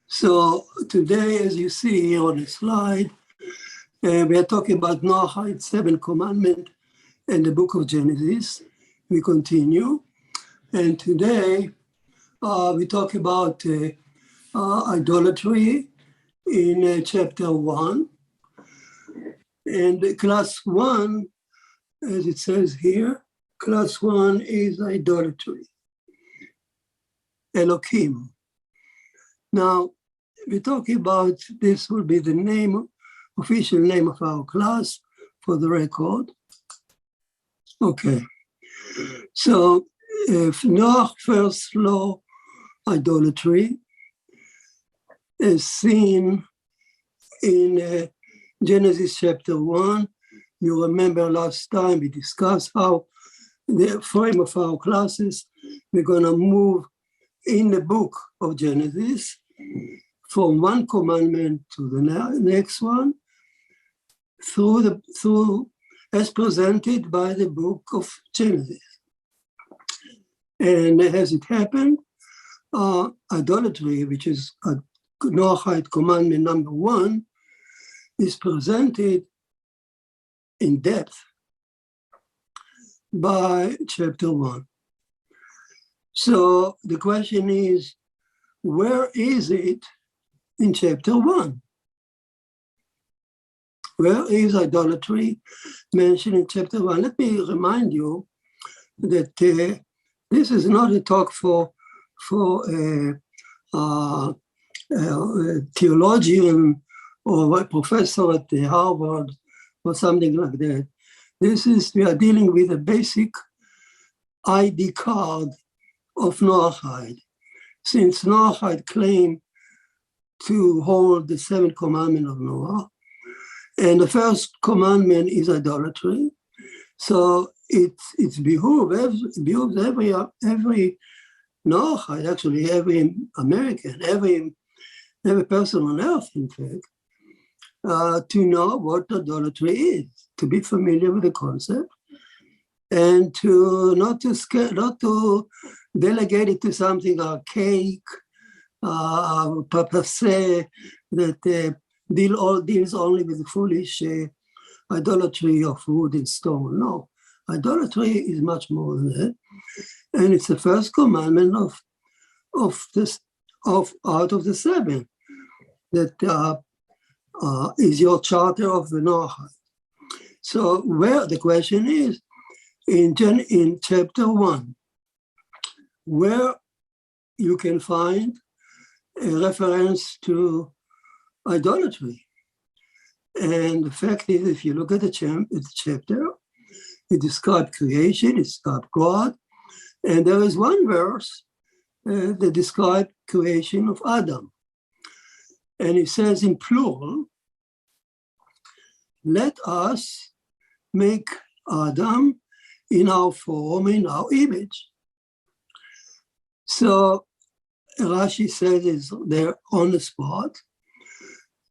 So today, as you see here on the slide, we are talking about Noahide's 7 commandments in the book of Genesis. We continue. And today, we talk about idolatry in chapter 1. And class 1, as it says here, class 1 is idolatry, Elokim. Now, we're talking about, this will be the name, official name of our class for the record. Okay. So, if Noah's first law, idolatry, is seen in Genesis chapter 1. You remember last time we discussed how the frame of our classes, we're going to move in the book of Genesis from one commandment to the next one through as presented by the book of Genesis. And as it happened, idolatry, which is Noahide commandment number 1, is presented in depth by chapter 1. So the question is, where is it in chapter 1? Where is idolatry mentioned in chapter 1? Let me remind you that this is not a talk for a theologian or a professor at Harvard or something like that. We are dealing with a basic ID card of Noahide. Since Noahide claimed to hold the 7 commandments of Noah, and the first commandment is idolatry, so it behooves every Noahide, actually every American, every person on earth, in fact, to know what idolatry is, to be familiar with the concept, and to not to delegate it to something archaic, passe, that deals only with the foolish idolatry of wood and stone. No, idolatry is much more than that, and it's the first commandment out of the 7 that is your charter of the Noahide. So where the question is, in chapter 1, where you can find a reference to idolatry. And the fact is, if you look at the chapter, it describes creation, it describes God, and there is one verse that describes creation of Adam. And it says in plural, let us make Adam in our form, in our image. So Rashi says is there on the spot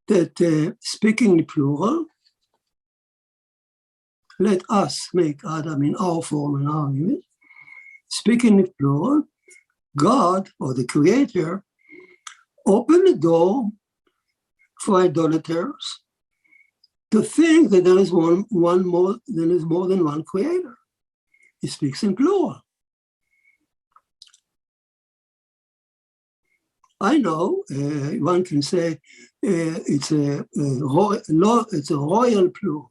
that speaking in plural, let us make Adam in our form, in our image. Speaking in plural, God, or the Creator, opened the door for idolaters to think that there is more than one Creator. He speaks in plural. I know one can say it's a royal plural.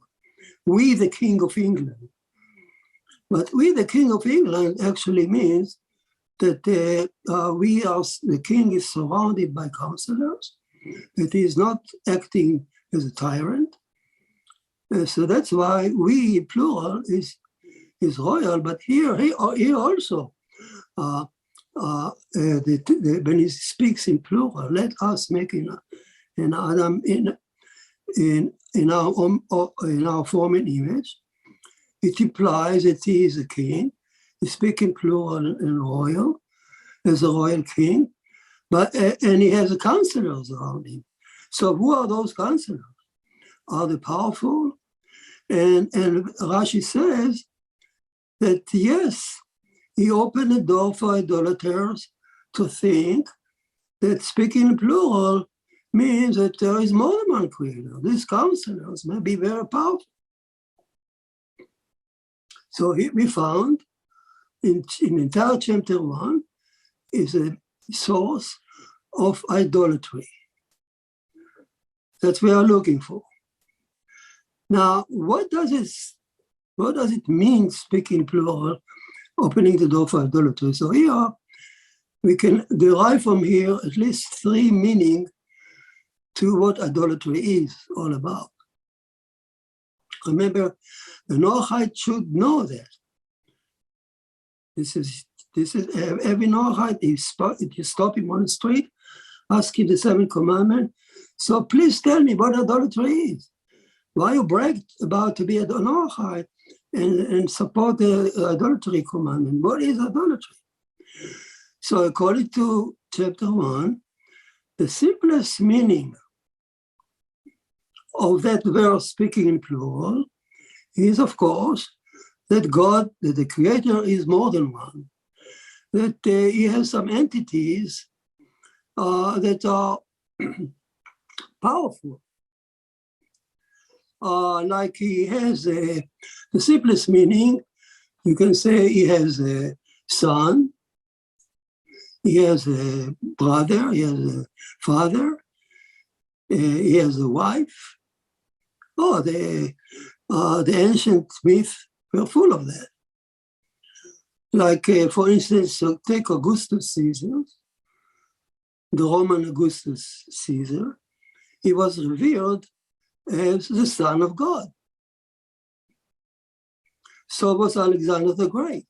We, the King of England. But we, the King of England, actually means that the king is surrounded by counselors, that he is not acting as a tyrant. So that's why we, plural, is royal. But here also, when he speaks in plural, let us make in Adam in our form and image, it implies that he is a king. He speaks in plural and royal, as a royal king, and he has counselors around him. So who are those counselors? Are they powerful? And Rashi says that yes, he opened the door for idolaters to think that speaking plural means that there is more than one creator. These counselors may be very powerful. So here we found in entire chapter 1 is a source of idolatry that we are looking for. Now, what does it mean, speaking plural, opening the door for idolatry? So here, we can derive from here at least 3 meanings to what idolatry is all about. Remember, the Noahide should know that. This is every Noahide, if you stop him on the street, ask him the 7th commandment. So please tell me what idolatry is. Why you brag about to be a Noahide and support the idolatry commandment? What is idolatry? So according to chapter 1, the simplest meaning of that verse speaking in plural is, of course, that God, that the Creator is more than one, that he has some entities that are powerful. Like he has the simplest meaning, you can say he has a son, he has a brother, he has a father, he has a wife. Oh, the ancient myths were full of that. Like, for instance, take Augustus Caesar, the Roman Augustus Caesar. He was revered as the son of God. So was Alexander the Great.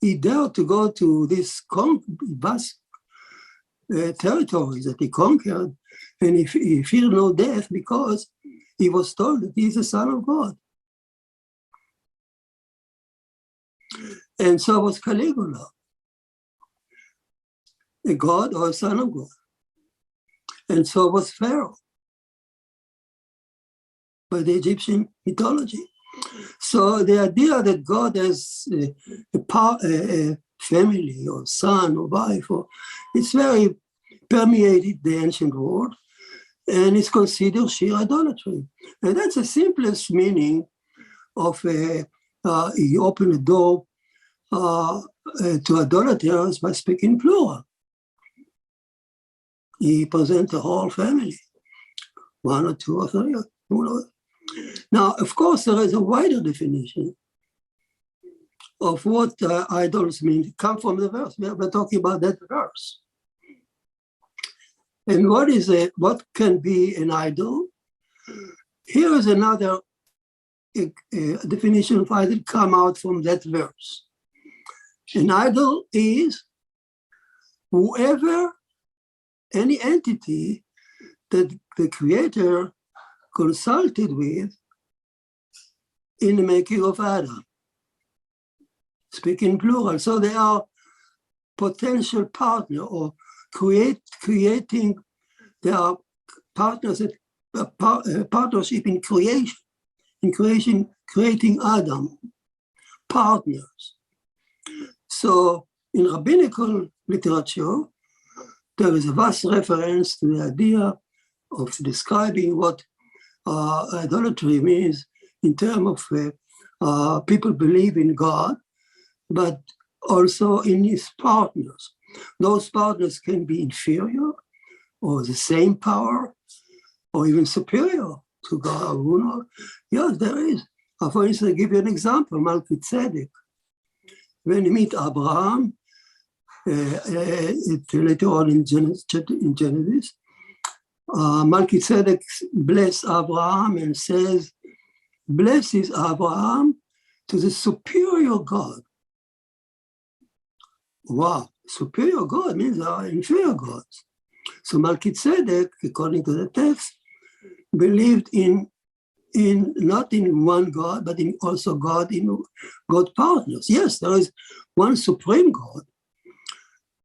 He dared to go to these vast territories that he conquered, and he feared no death because he was told that he is the son of God. And so was Caligula, a god or a son of God. And so was Pharaoh by the Egyptian mythology. So the idea that God has a family or son or wife, it's very permeated the ancient world, and it's considered sheer idolatry. And that's the simplest meaning of he opened the door to idolaters by speaking plural. He presents the whole family, 1 or 2 or 3. Who knows? Now, of course, there is a wider definition of what idols mean. Come from the verse. We're talking about that verse. And what can be an idol? Here is another definition of idol come out from that verse. An idol is whoever, any entity that the Creator consulted with in the making of Adam. Speaking plural. So they are potential partner or creating, they are partners, partnership in creation, creating Adam, partners. So in rabbinical literature, there is a vast reference to the idea of describing what idolatry means in terms of people believe in God, but also in his partners. Those partners can be inferior or the same power or even superior to God. You know? Yes, there is. For instance, I'll give you an example, Melchizedek. When you meet Abraham, later on in Genesis, Melchizedek bless Abraham and says, blesses Abraham to the superior God. Wow, superior God means there are inferior gods. So Melchizedek, according to the text, believed in not in one God, but in also God in God partners. Yes, there is one supreme God,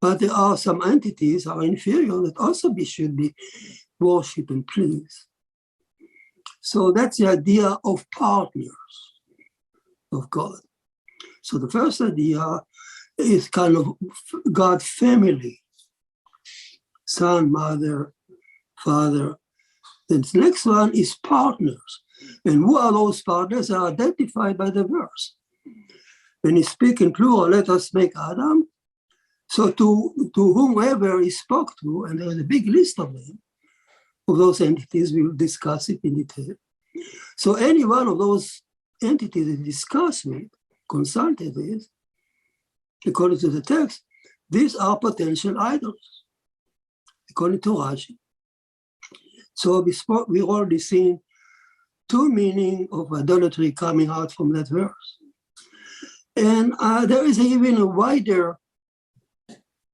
but there are some entities that are inferior that also should be worshipped and pleased. So that's the idea of partners of God. So the first idea is kind of God family. son, mother, father. The next one is partners. And who are those partners? Are identified by the verse. When he speaks in plural, let us make Adam. So to whomever he spoke to, and there is a big list of them, of those entities, we will discuss it in detail. So any one of those entities he discussed with, consulted with, according to the text, these are potential idols, according to Rashi. So we've already seen two meanings of idolatry coming out from that verse. And there is even a wider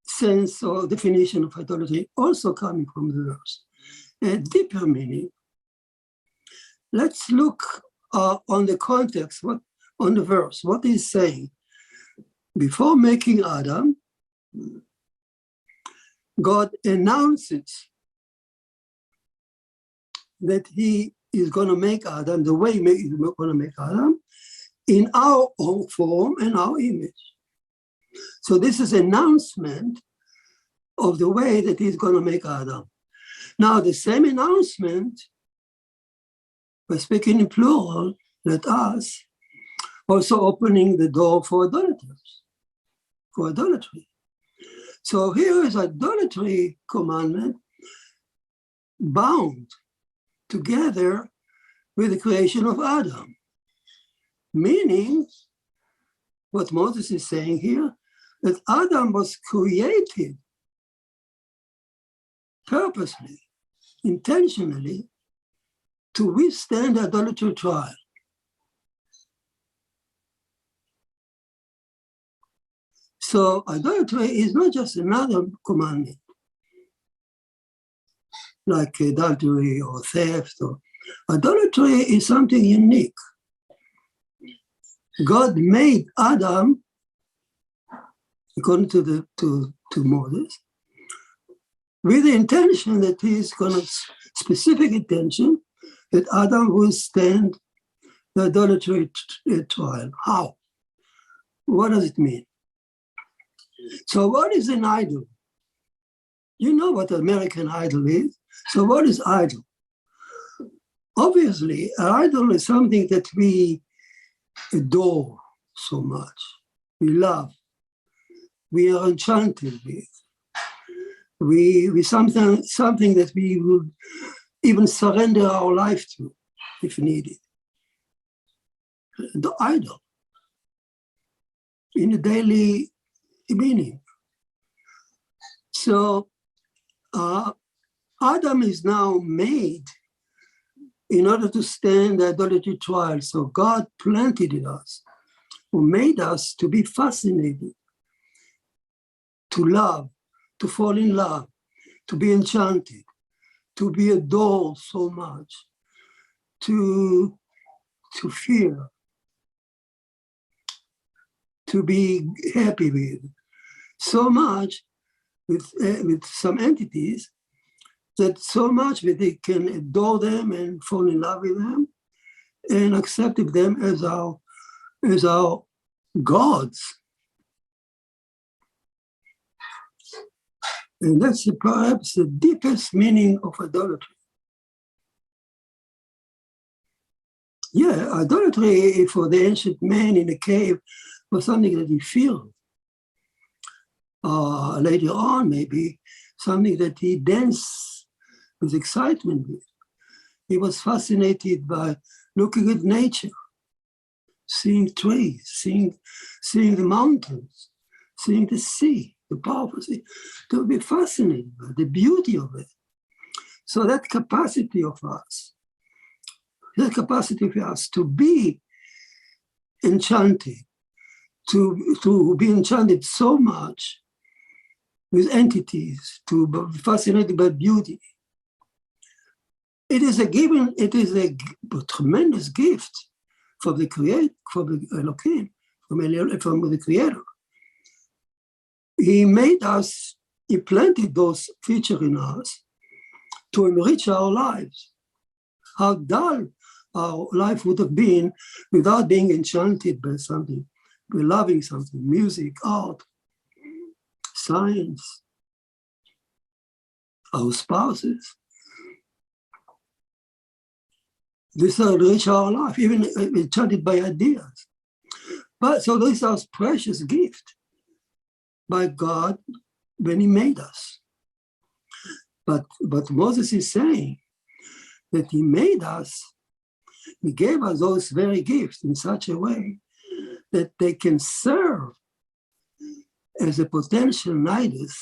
sense or definition of idolatry also coming from the verse, a deeper meaning. Let's look on the context, on the verse, what he's saying. Before making Adam, God announces that he is going to make Adam, the way he's going to make Adam, in our own form and our image. So this is an announcement of the way that he's going to make Adam. Now, the same announcement, by speaking in plural, let us, also opening the door for idolaters, for idolatry. So here is idolatry commandment bound together with the creation of Adam. Meaning, what Moses is saying here, that Adam was created purposely, intentionally, to withstand idolatry trial. So idolatry is not just another commandment, like adultery or theft. Idolatry is something unique. God made Adam, according to Moses, with the intention that he's going to, specific intention, that Adam will stand the idolatry trial. How? What does it mean? So what is an idol? You know what American Idol is. So what is idol? Obviously, an idol is something that we adore so much. We love. We are enchanted with. We something that we would even surrender our life to, if needed. The idol, in a daily meaning. So Adam is now made in order to stand the idolatry trial. So God planted in us, who made us to be fascinated, to love, to fall in love, to be enchanted, to be adored so much, to fear, to be happy with, so much with some entities, that so much that they can adore them and fall in love with them and accept them as our gods. And that's perhaps the deepest meaning of idolatry. Yeah, idolatry for the ancient man in the cave was something that he feared. Later on, maybe something that he danced with excitement with. He was fascinated by looking at nature, seeing trees, seeing the mountains, seeing the sea, the powerful sea. To be fascinated by the beauty of it. So that capacity of us, to be enchanted, to be enchanted so much with entities, to be fascinated by beauty. It is a tremendous gift from the Elokim, from the Creator. He made us, he planted those features in us to enrich our lives. How dull our life would have been without being enchanted by something, by loving something, music, art, science. our spouses. This enrich our life, even enchanted by ideas. But so these are precious gift by God when he made us. But Moses is saying that he made us, he gave us those very gifts in such a way that they can serve as a potential nidus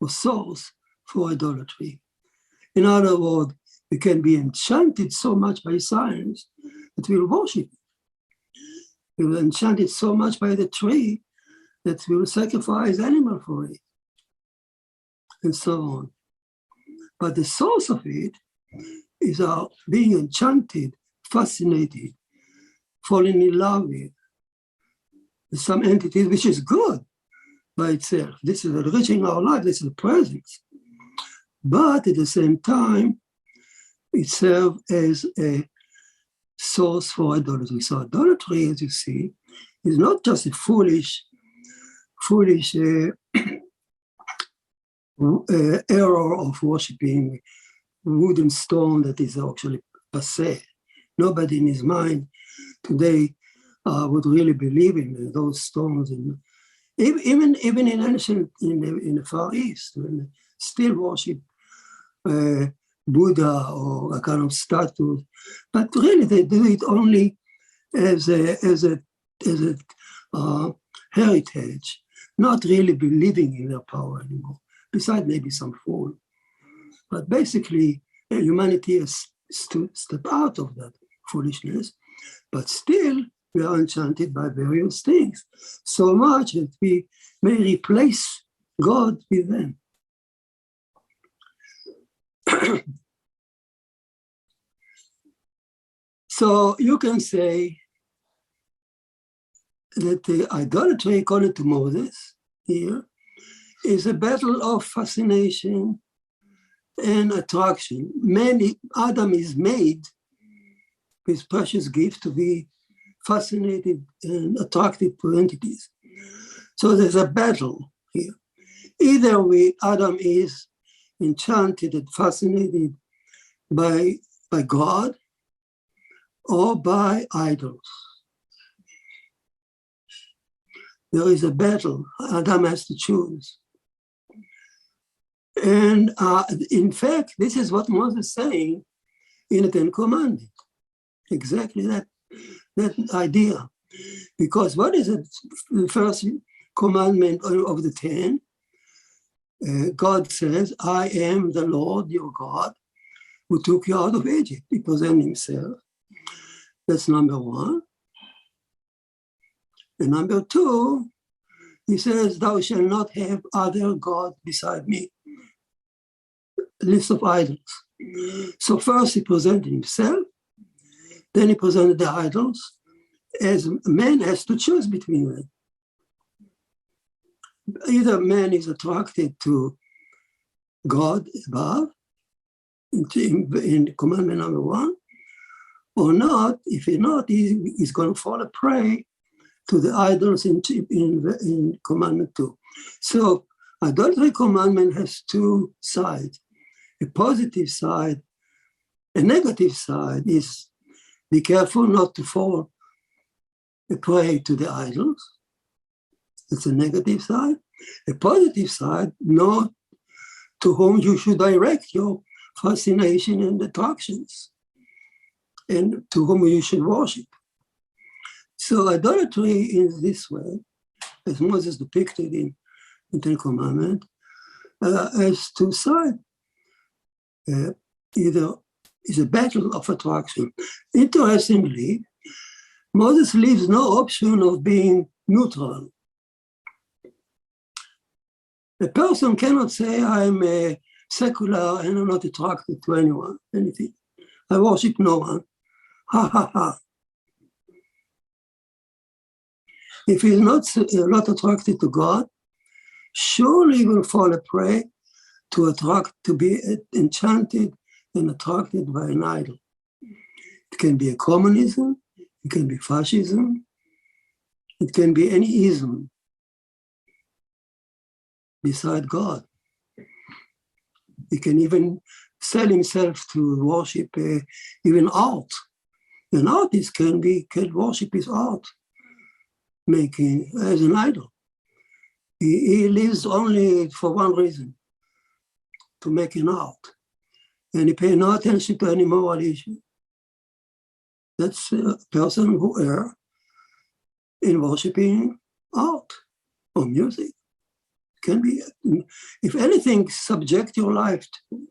or source for idolatry. In other words, we can be enchanted so much by science that we'll worship it. We will enchanted so much by the tree that we will sacrifice animal for it, and so on. But the source of it is our being enchanted, fascinated, falling in love with some entity which is good by itself. This is enriching our life, this is the presence. But at the same time, it serves as a source for idolatry. So idolatry, as you see, is not just a foolish error of worshiping wood and stone that is actually passé. Nobody in his mind today would really believe in those stones. And even in ancient, in the Far East, when they still worship Buddha or a kind of statue, but really they do it only as a heritage, not really believing in their power anymore. Besides maybe some fool, but basically humanity has to step out of that foolishness. But still, we are enchanted by various things, so much that we may replace God with them. So you can say that the idolatry, according to Moses here, is a battle of fascination and attraction. Adam is made with precious gift to be fascinated and attracted to entities. So there's a battle here. Either Adam is enchanted and fascinated by God or by idols. There is a battle. Adam has to choose. And in fact, this is what Moses is saying in the Ten Commandments. Exactly that idea. Because what is it? The first commandment of the 10? God says, I am the Lord your God who took you out of Egypt. He presents himself. That's number one. And number two, he says, thou shalt not have other God beside me. A list of idols. So first he presented himself, then he presented the idols, as man has to choose between them. Either man is attracted to God above, in commandment number one, or not. If he's not, he's going to fall a prey to the idols in commandment 2. So idolatry commandment has two sides. A positive side, a negative side is be careful not to fall a prey to the idols. It's a negative side. A positive side, know to whom you should direct your fascination and attractions, and to whom you should worship. So idolatry is this way, as Moses depicted in Ten Commandments, has two sides. Either is a battle of attraction. Interestingly, Moses leaves no option of being neutral. A person cannot say, I'm a secular and I'm not attracted to anyone, anything. I worship no one. Ha ha ha. If he's not attracted to God, surely he will fall a prey to be enchanted and attracted by an idol. It can be a communism, it can be fascism, it can be any ism beside God. He can even sell himself to worship even art. An artist can worship his art, making as an idol. He lives only for one reason, to make an art. And he pays no attention to any moral issue. That's a person who errs in worshiping art or music. Can be, if anything, subject your life to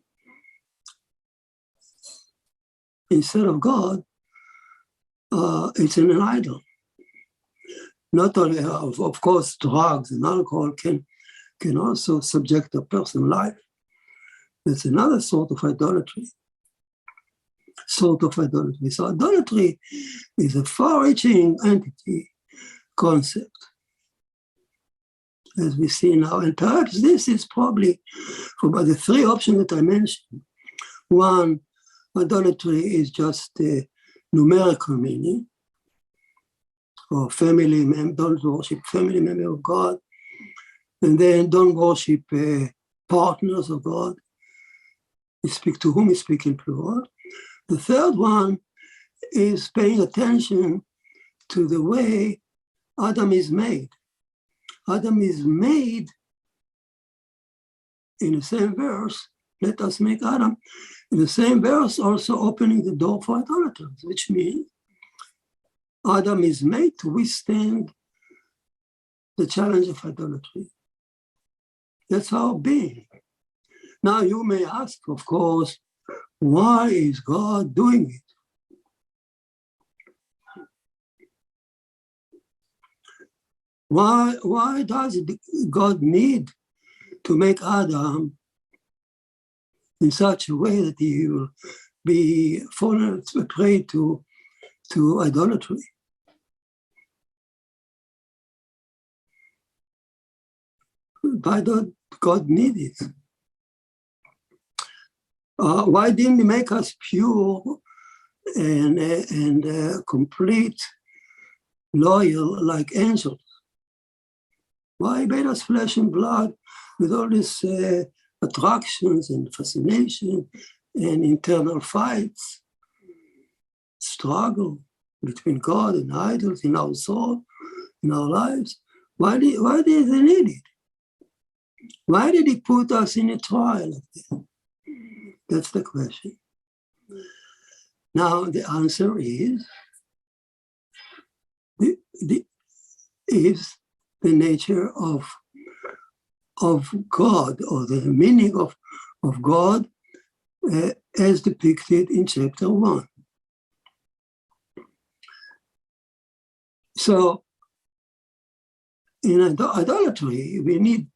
instead of God, it's an idol. Not only, of course, drugs and alcohol can also subject a person's life. That's another sort of idolatry. So idolatry is a far-reaching entity concept, as we see now. And perhaps this is probably, about the three options that I mentioned. One, idolatry is just a numerical meaning, or don't worship family member of God, and then don't worship partners of God. You speak to whom you speak in plural. The third one is paying attention to the way Adam is made. Adam is made in the same verse, let us make Adam, in the same verse also opening the door for idolaters, which means Adam is made to withstand the challenge of idolatry. That's our being. Now you may ask, of course, why is God doing it? Why does God need to make Adam in such a way that he will be fallen prey to idolatry? Why does God need it? Why didn't he make us pure and complete, loyal like angels? Why made us flesh and blood with all these attractions and fascination and internal fights, struggle between God and idols in our soul, in our lives? Why did he need it? Why did he put us in a trial like that? That's the question. Now the answer is the nature of God, or the meaning of God as depicted in chapter 1. So in idolatry, we need,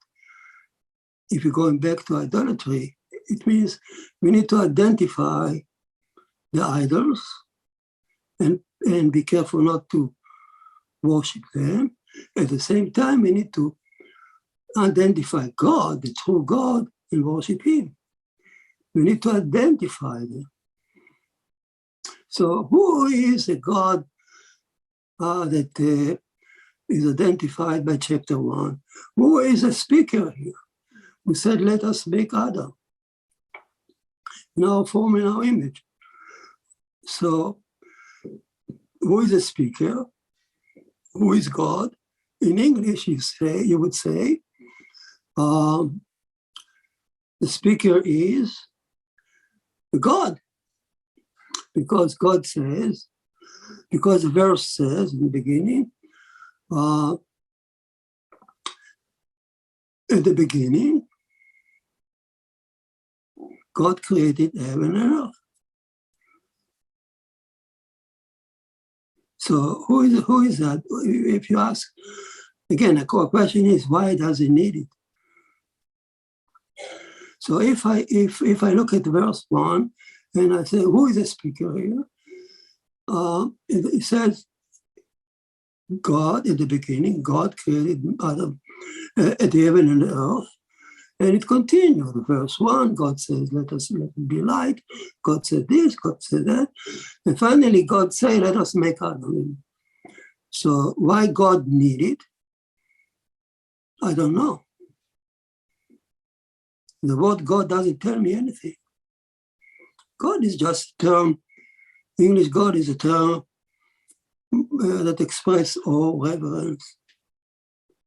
if you're going back to idolatry, it means we need to identify the idols and be careful not to worship them. At the same time, we need to identify God, the true God, and worship Him. We need to identify them. So who is a God that is identified by chapter 1? Who is a speaker here who said, let us make Adam in our form, in our image? So who is a speaker? Who is God? In English, you would say, the speaker is God, because God says, because the verse says in the beginning, at the beginning, God created heaven and earth. So who is that? If you ask, again, the core question is, why does he need it? So if I look at verse 1 and I say, who is the speaker here? It says, God, at the beginning, God created Adam at the heaven and the earth. And it continues. Verse 1, God says, let it be light. God said this, God said that. And finally, God said, let us make Adam. So why God needed? I don't know. The word God doesn't tell me anything. God is just a term. English God is a term that expresses awe, reverence,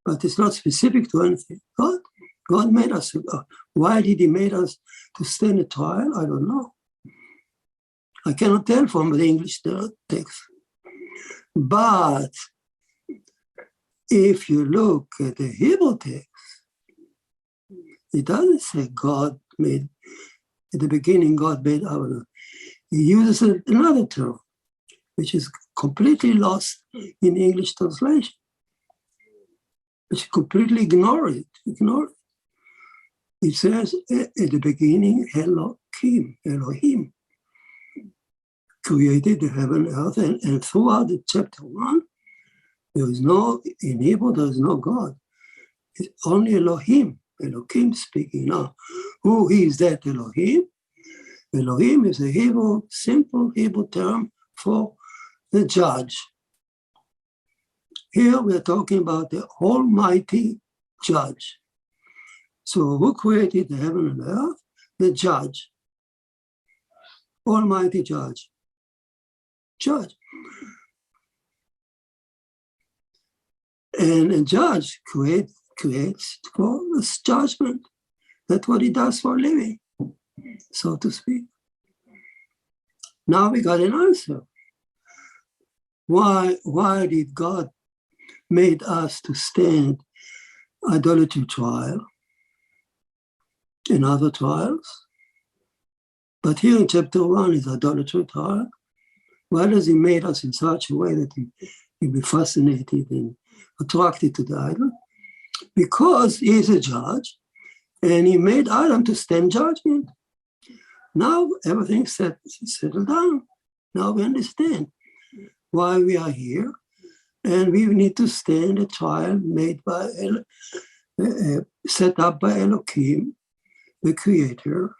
but it's not specific to anything. God made us. Why did he make us to stand a trial? I don't know. I cannot tell from the English text. But if you look at the Hebrew text, it doesn't say God made, at the beginning God made Aviner. He uses another term, which is completely lost in English translation, which completely ignore it. It says at the beginning, Elokim, Elohim, created the heaven and earth, and throughout the chapter 1, there is no, in Hebrew, there is no God. It's only Elohim, Elokim speaking. Now, who is that Elohim? Elohim is a simple Hebrew term for the judge. Here we are talking about the Almighty Judge. So who created the heaven and earth? The Judge. Almighty Judge. And a judge creates for this judgment. That's what he does for a living, so to speak. Now we got an answer. Why did God made us to stand idolatry trial and other trials? But here in chapter 1 is idolatry trial. Why does he made us in such a way that we be fascinated and attracted to the idol? Because he is a judge, and he made Adam to stand judgment. Now everything settled down. Now we understand why we are here, and we need to stand a trial made by, set up by Elokim, the Creator,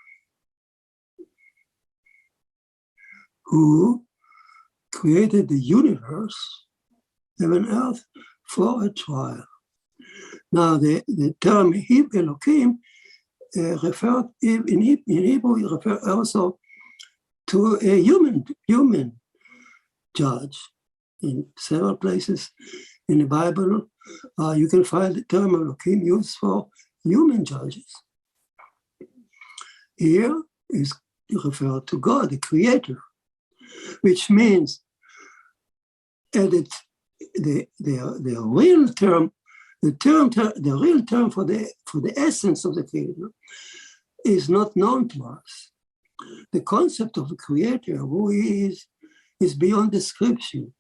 who created the universe, heaven and earth, for a trial. Now, the term Elokim referred in Hebrew, it refers also to a human judge. In several places in the Bible, you can find the term Elokim used for human judges. Here is referred to God, the Creator, which means that the real term, the real term for the essence of the Creator is not known to us. The concept of the Creator, who he is beyond description,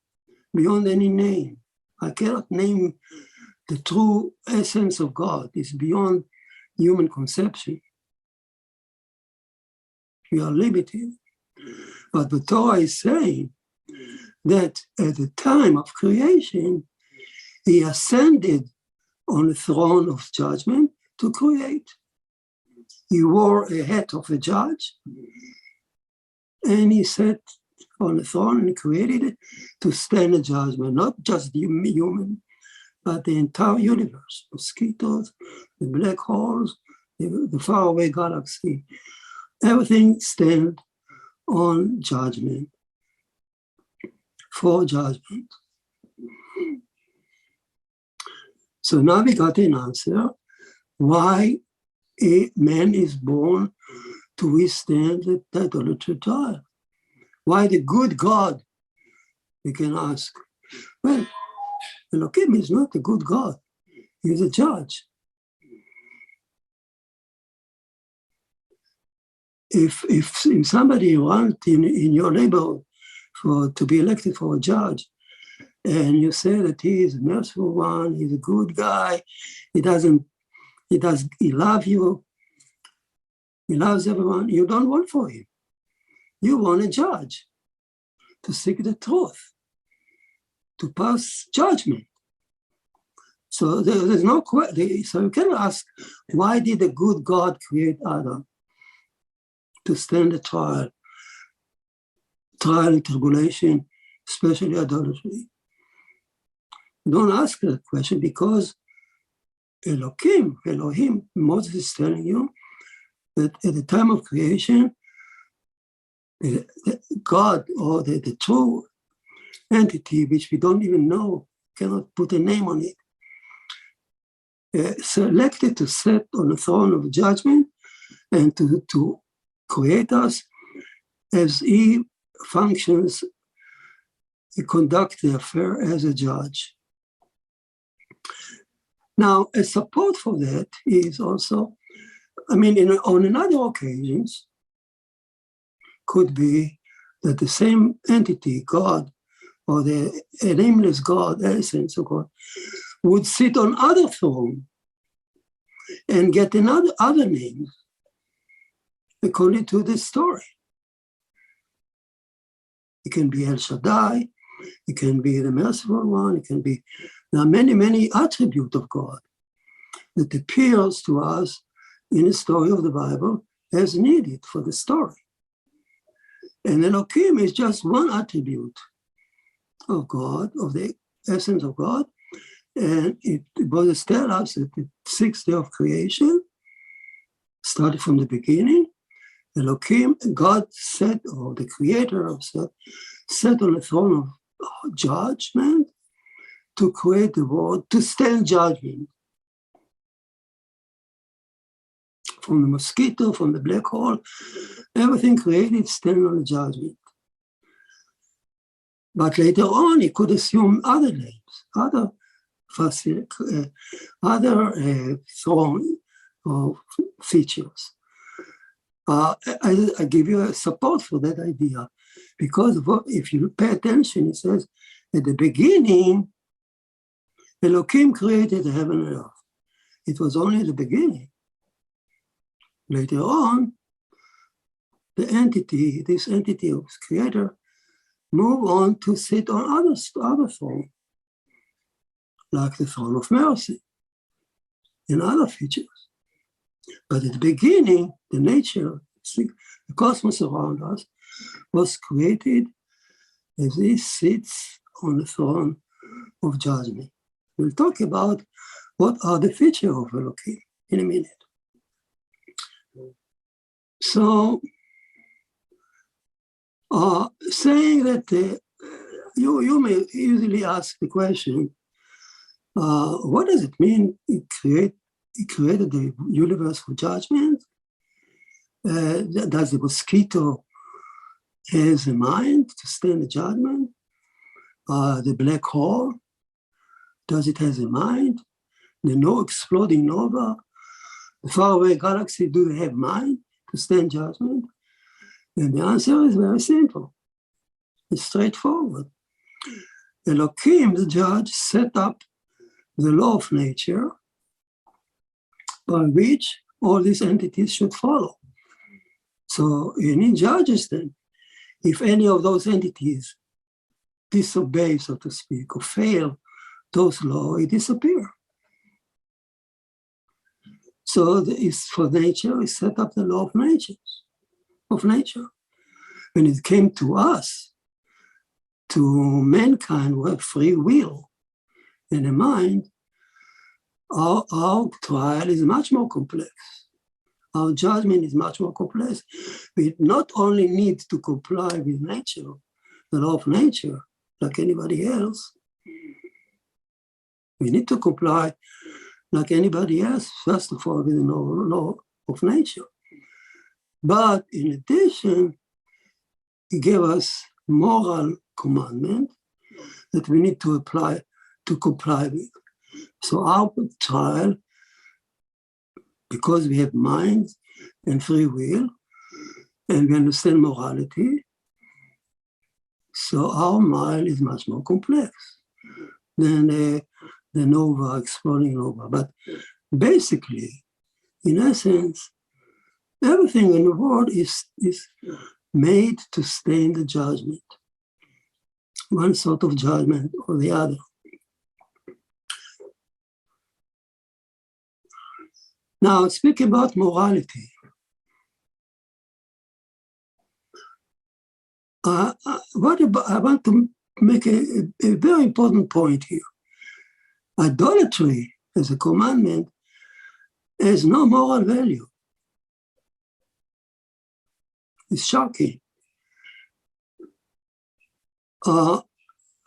beyond any name. I cannot name the true essence of God. It's beyond human conception. We are limited. But the Torah is saying that at the time of creation, he ascended on the throne of judgment to create. He wore a hat of a judge, and he sat on the throne and created it to stand a judgment, not just the human, but the entire universe, mosquitoes, the black holes, the faraway galaxy. Everything stands on judgment, for judgment. So now we got an answer why a man is born to withstand the idolatry trial. Why the good God, we can ask. Well, Elokim is not a good God. He's a judge. If somebody wants in your neighborhood to be elected for a judge, and you say that he is a merciful one, he's a good guy, he loves you, he loves everyone, you don't want for him. You want a judge to seek the truth, to pass judgment. So there's no question. So you can ask, why did the good God create Adam? To stand a trial and tribulation, especially idolatry. Don't ask that question because Elohim, Moses is telling you that at the time of creation, God, or the true entity, which we don't even know, cannot put a name on it, selected to sit on the throne of judgment and to create us as he functions, he conducts the affair as a judge. Now, a support for that is also, on another occasions, could be that the same entity, God, or the nameless God, essence of God, would sit on other throne and get other names according to this story. It can be El Shaddai, it can be the merciful one, there are many, many attributes of God that appears to us in the story of the Bible as needed for the story. And Elokim is just one attribute of God, of the essence of God. And it both tell us that the sixth day of creation started from the beginning. Elokim, God sat, or the creator of sat on the throne of judgment to create the world, to stand judgment. From the mosquito, from the black hole, everything created standing on the judgment. But later on, he could assume other names, other throne or features. I give you a support for that idea, because if you pay attention, it says, at the beginning, Elokim created the heaven and earth. It was only the beginning. Later on, this entity of creator, move on to sit on other throne, like the throne of mercy and other features. But at the beginning, the nature, the cosmos around us, was created as he sits on the throne of judgment. We'll talk about what are the features of Elokim in a minute. So, saying that you may easily ask the question, what does it mean he created the universe for judgment? Does the mosquito has a mind to stand the judgment? The black hole, does it have a mind? The exploding nova, the faraway galaxy, do they have mind to stand judgment? And the answer is very simple. It's straightforward. Elokim, the judge, set up the law of nature by which all these entities should follow. So he judges them. If any of those entities disobey, so to speak, or fail those laws, it disappears. So for nature, he set up the law of nature. When it came to us, to mankind who have free will and a mind, our trial is much more complex. Our judgment is much more complex. We not only need to comply with nature, the law of nature, like anybody else. We need to comply like anybody else, first of all, with the law of nature. But in addition, he gave us moral commandment that we need to comply with. So our trial, because we have mind and free will, and we understand morality, so our mind is much more complex than the nova, exploding nova. But basically, in essence, everything in the world is made to stand the judgment, one sort of judgment or the other. Now, speaking about morality, I want to make a very important point here. Idolatry as a commandment has no moral value. It's shocking.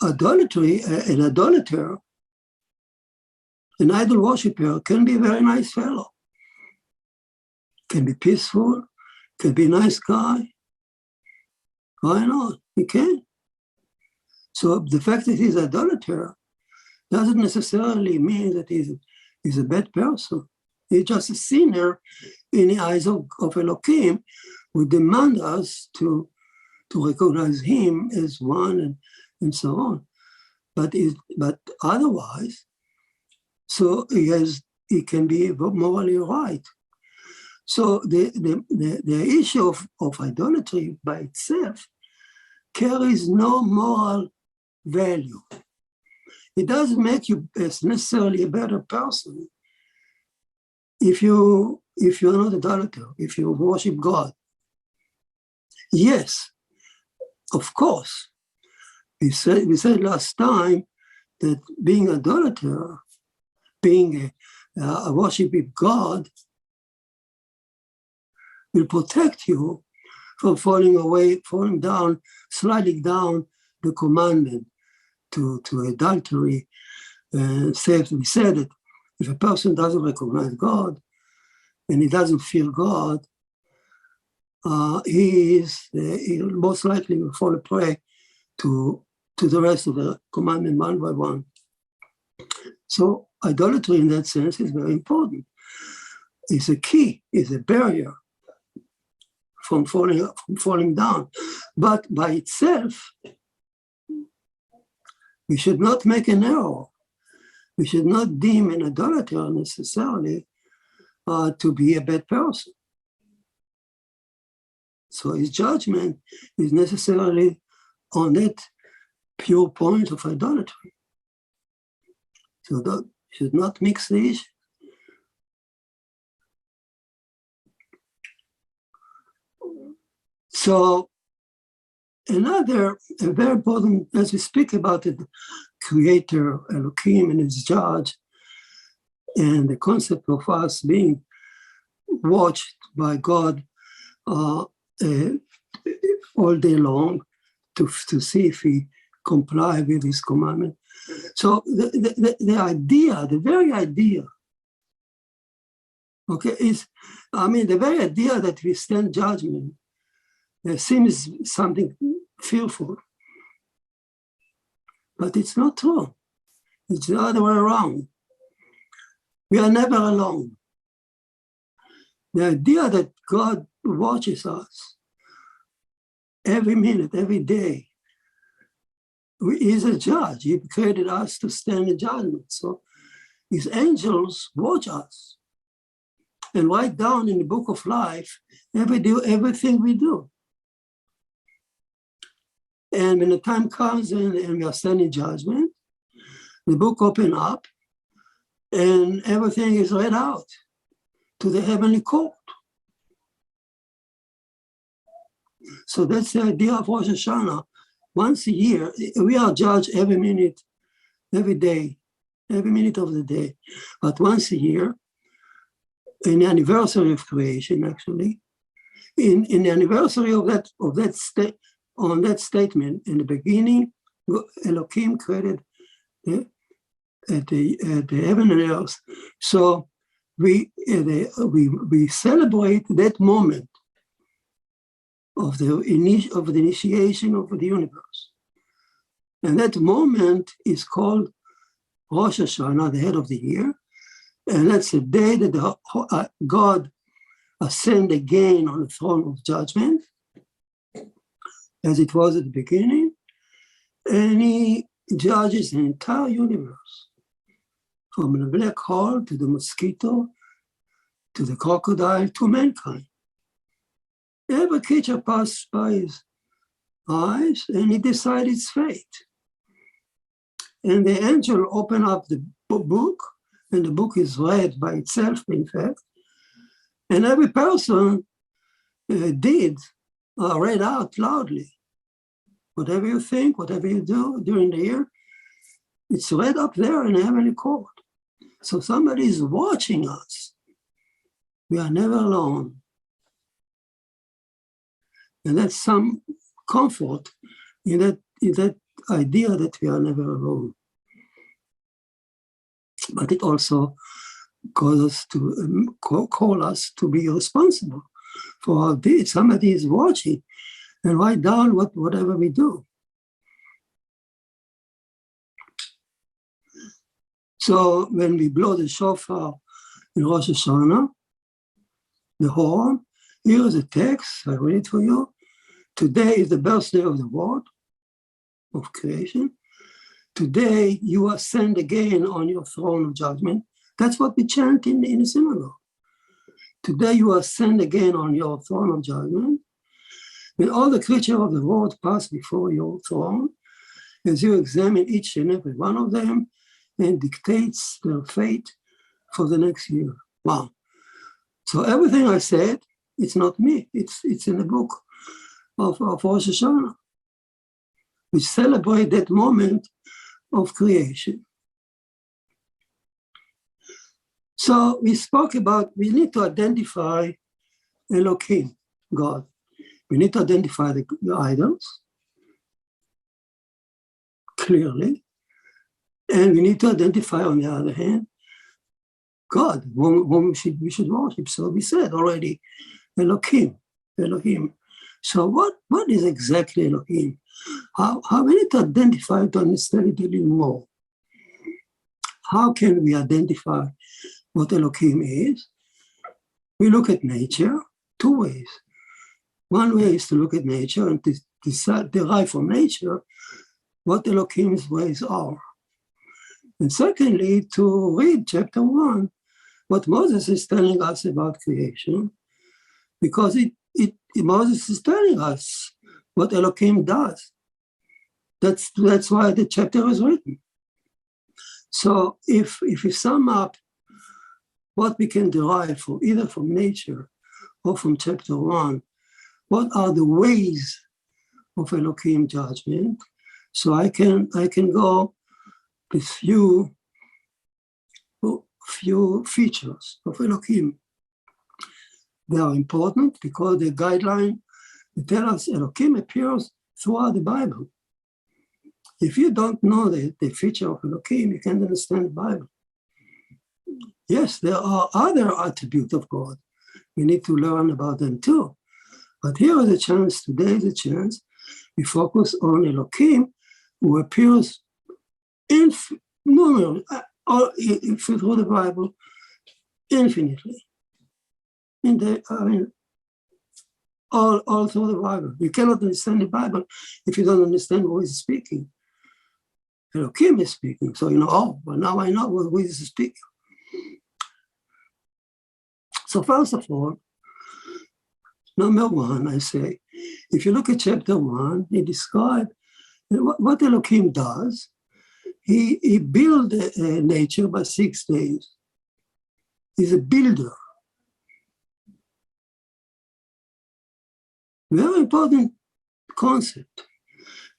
Idolatry, an idolater, an idol worshiper can be a very nice fellow, can be peaceful, can be a nice guy. Why not? He can. So the fact that he's an idolater doesn't necessarily mean that he's a bad person. He's just a sinner in the eyes of Elokim, who demand us to recognize him as one and so on. But otherwise, so he can be morally right. So the issue of idolatry by itself carries no moral value. It doesn't make you necessarily a better person if you're not idolater, if you worship God. Yes, of course. We said last time that being idolater, being a worshiping God, will protect you from falling down, sliding down the commandment to adultery. We said that if a person doesn't recognize God and he doesn't fear God, he most likely will fall prey to the rest of the commandment one by one. So idolatry in that sense is very important. It's a key, it's a barrier from falling down. But by itself, we should not make an error. We should not deem an idolater necessarily to be a bad person. So his judgment is necessarily on that pure point of idolatry. So that should not mix the issue. So a very important, as we speak about it, creator, Elokim, and his judge, and the concept of us being watched by God all day long to see if we comply with his commandment. So the very idea, okay, the very idea that we stand judgment seems something fearful, but it's not true. It's the other way around. We are never alone. The idea that God watches us every minute, every day, he is a judge. He created us to stand in judgment. So his angels watch us and write down in the book of life everything we do. And when the time comes and we are standing judgment, the book opens up and everything is read out to the heavenly court. So that's the idea of Rosh Hashanah. Once a year, we are judged every minute, every day, every minute of the day. But once a year, in the anniversary of creation, actually, in the anniversary of that statement, in the beginning, Elokim created the heaven and earth. So we celebrate that moment of the initiation of the universe. And that moment is called Rosh Hashanah, the head of the year. And that's the day that God ascended again on the throne of judgment, as it was at the beginning. And he judges the entire universe, from the black hole to the mosquito, to the crocodile, to mankind. Every creature passed by his eyes, and he decided its fate. And the angel opened up the book, and the book is read by itself, in fact. And every person read out loudly. Whatever you think, whatever you do during the year, it's read up there in the heavenly court. So somebody is watching us. We are never alone. And that's some comfort in that idea that we are never alone. But it also calls us to call us to be responsible for our deeds. Somebody is watching and write down whatever we do. So when we blow the shofar in Rosh Hashanah, the horn, here is a text, I read it for you. Today is the birthday of the world, of creation. Today you ascend again on your throne of judgment. That's what we chant in the synagogue. Today you ascend again on your throne of judgment. When all the creatures of the world pass before your throne, as you examine each and every one of them and dictates their fate for the next year. Wow. So everything I said, it's not me. It's in the book of Rosh Hashanah, which celebrate that moment of creation. So we spoke about, we need to identify Elokim, God. We need to identify the idols clearly. And we need to identify, on the other hand, God, whom we should worship. So we said already, Elokim. So what is exactly Elohim? How we need to identify to understand it a little more. How can we identify what Elohim is? We look at nature two ways. One way is to look at nature and to derive from nature what Elohim's ways are. And secondly, to read chapter 1, what Moses is telling us about creation, because Moses is telling us what Elokim does. That's why the chapter is written. So if we sum up what we can derive from either from nature or from chapter 1, what are the ways of Elokim judgment? So I can go with few features of Elokim. They are important because the guideline tell us Elokim appears throughout the Bible. If you don't know the feature of Elokim, you can't understand the Bible. Yes, there are other attributes of God. We need to learn about them too. But here is a chance, today is a chance, we focus on Elokim, who appears through the Bible infinitely. All through the Bible. You cannot understand the Bible if you don't understand who is speaking. Elokim is speaking, so now I know who is speaking. So first of all, number one, I say, if you look at chapter 1, he describes what Elokim does. He built nature by 6 days. He's a builder. Very important concept.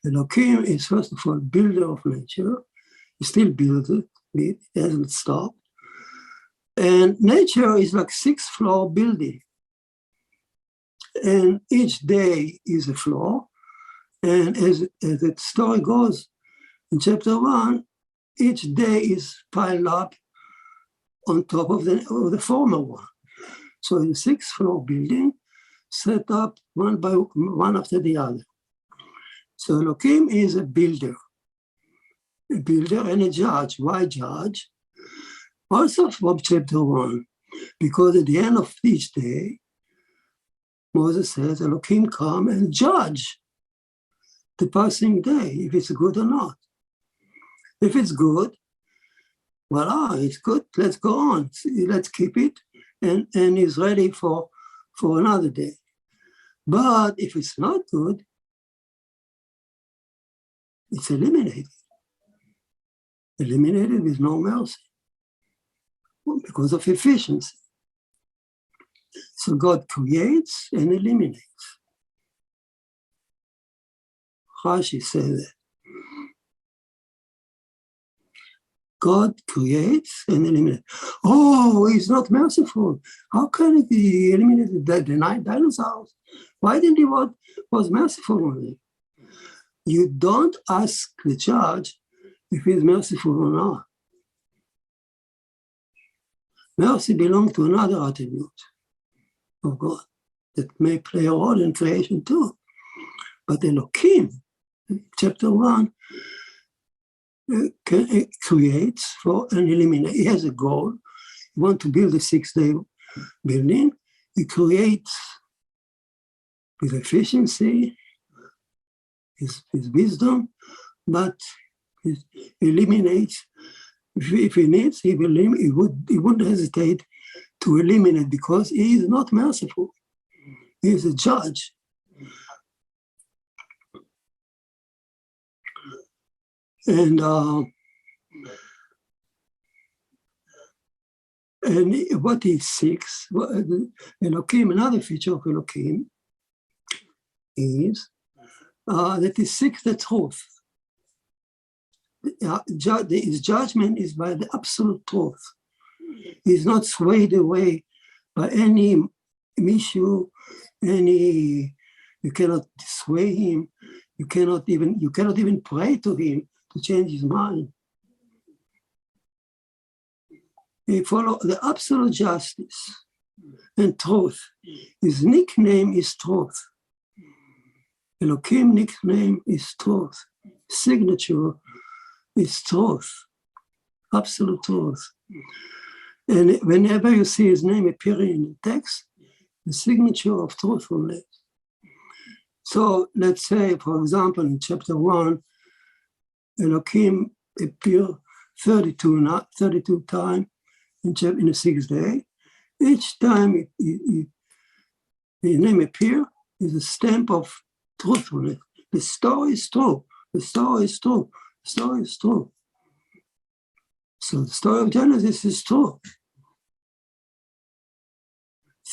Elokim is, first of all, builder of nature. He still builds it. It hasn't stopped. And nature is like 6-floor building. And each day is a floor. And as the story goes, in chapter 1, each day is piled up on top of the former one. So in 6-floor building, set up one after the other. So Elokim is a builder and a judge. Why judge? Also from chapter 1, because at the end of each day, Moses says, Elokim come and judge the passing day, if it's good or not. If it's good, voila, it's good, let's go on, let's keep it, and it's ready for another day. But if it's not good, it's eliminated with no mercy, because of efficiency. So God creates and eliminates. Rashi says that. God creates and eliminates. Oh, he's not merciful. How can he eliminate the dinosaurs? Why didn't he was merciful on it? You don't ask the judge if he's merciful or not. Mercy belongs to another attribute of God that may play a role in creation too. But Elokim, chapter 1, creates for and eliminates. He has a goal. He wants to build a 6-day building. He creates with efficiency, his wisdom, but he eliminates. If he needs, he wouldn't hesitate to eliminate because he is not merciful. He is a judge. And what he seeks, Elokim, another feature of Elokim is that he seeks the truth. His judgment is by the absolute truth. He's not swayed away by any issue, you cannot sway him. You cannot even pray to him to change his mind. He follows the absolute justice and truth. His nickname is truth. Elokim nickname is truth. Signature is truth. Absolute truth. And whenever you see his name appearing in the text, the signature of truthfulness. So let's say, for example, in chapter 1, Elokim appeared 32 times in the 6th day. Each time his name appears is a stamp of truthfulness. The story is true. The story is true. The story is true. So the story of Genesis is true.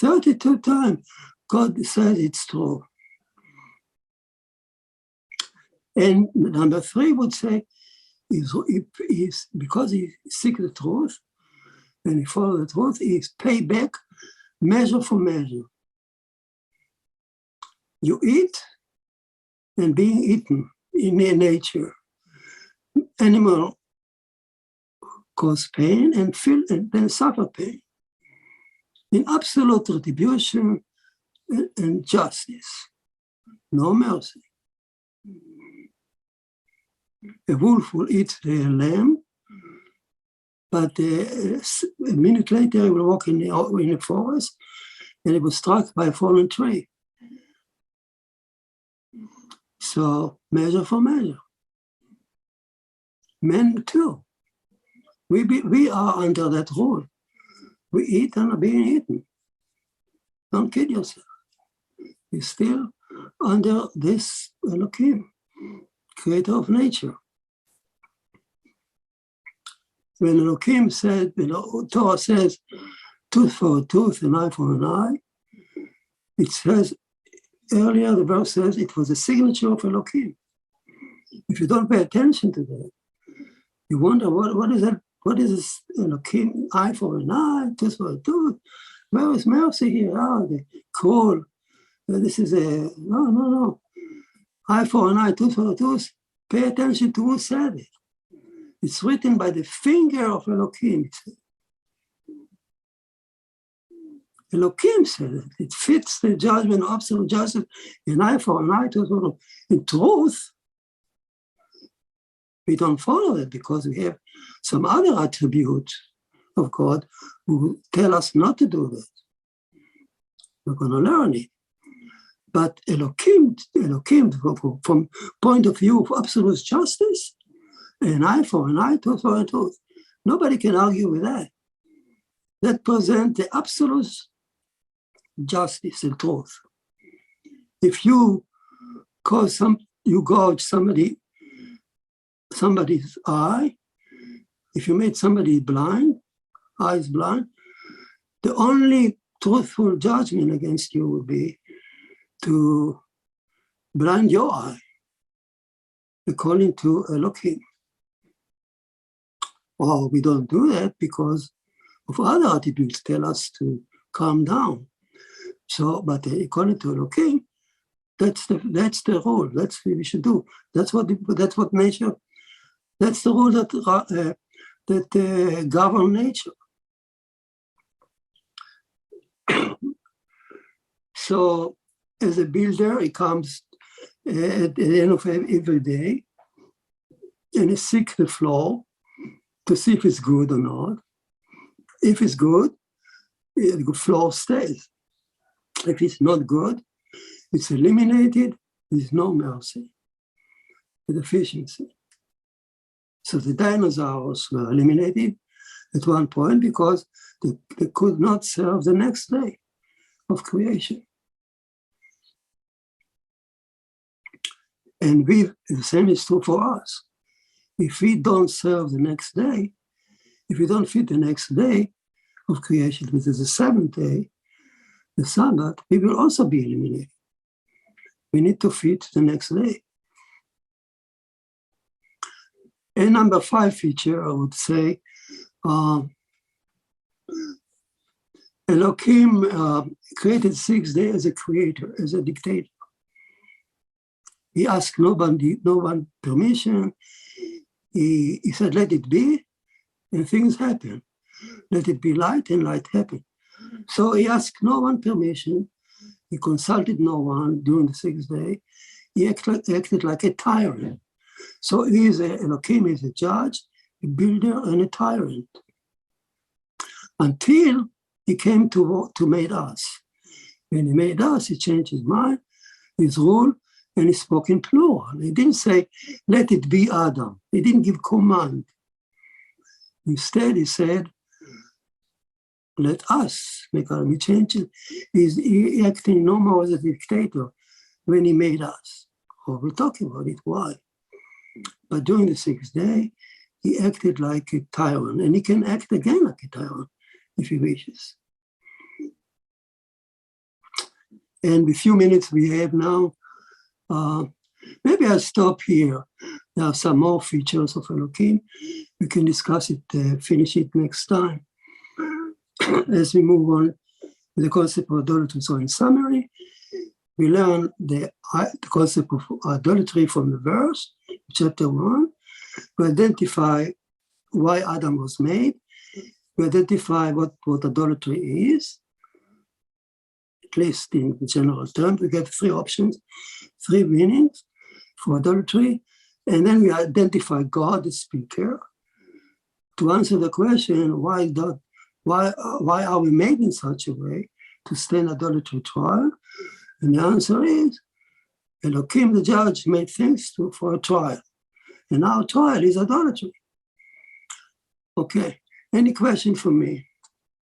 32 times God says it's true. And number 3 would say, is because he seeks the truth and he follows the truth, he is paid back measure for measure. You eat and being eaten in their nature. Animal cause pain and feel and then suffer pain. In absolute retribution and justice, no mercy. A wolf will eat the lamb, but a minute later he will walk in the forest and he was struck by a fallen tree. So measure for measure. Men too. We are under that rule. We eat and are being eaten. Don't kid yourself. You're still under this Elokim, creator of nature. When Elokim said, Torah says, tooth for a tooth, an eye for an eye, it says, earlier the verse says it was a signature of Elokim. If you don't pay attention to that, you wonder, what is that? What is this Elokim, eye for an eye, tooth for a tooth? Where is mercy here? Oh, the cruel. This is no. Eye for an eye, tooth for a tooth. Pay attention to who said it. It's written by the finger of Elokim. Elokim said it. It fits the judgment of absolute justice. An eye for an eye, tooth for a tooth. In truth, we don't follow it because we have some other attributes of God who tell us not to do that. We're going to learn it. But Elokim, from point of view of absolute justice, an eye for an eye, tooth for a tooth. Nobody can argue with that. That presents the absolute justice and truth. If you gouge somebody's eye, if you made somebody blind, eyes blind, the only truthful judgment against you would be to blind your eye, according to Elokim. Or we don't do that because of other attributes tell us to calm down. So, but according to Elokim, that's the rule. That's what we should do. That's what nature. That's the rule that govern nature. So, as a builder, he comes at the end of every day, and he seeks the floor to see if it's good or not. If it's good, the floor stays. If it's not good, it's eliminated. There's no mercy, the deficiency. So the dinosaurs were eliminated at one point because they could not serve the next day of creation. And the same is true for us. If we don't serve the next day, if we don't fit the next day of creation, which is the seventh day, the Sabbath, we will also be eliminated. We need to fit the next day. And number 5 feature, I would say, Elokim created 6 days as a creator, as a dictator. He asked no one permission. He said, let it be, and things happen. Let it be light, and light happened. So he asked no one permission. He consulted no one during the 6th day. He acted like a tyrant. So Elokim is a judge, a builder, and a tyrant. Until he came to make us. When he made us, he changed his mind, his rule, and he spoke in plural. He didn't say, let it be Adam. He didn't give command. Instead, he said, let us make our changes. He acting no more as a dictator when he made us. Oh, we're talking about it, why? But during the 6th day, he acted like a tyrant, and he can act again like a tyrant if he wishes. And the few minutes we have now, maybe I'll stop here. There are some more features of Elokim. We can discuss it, finish it next time. As we move on with the concept of idolatry. So in summary, we learn the concept of idolatry from the verse, chapter 1. We identify why Adam was made. We identify what idolatry is, at least in general terms. We get 3 options, 3 meanings for idolatry. And then we identify God, the speaker, to answer the question, why are we made in such a way to stand idolatry trial? And the answer is, Elokim, the judge, made things for a trial. And our trial is idolatry. Okay, any question from me?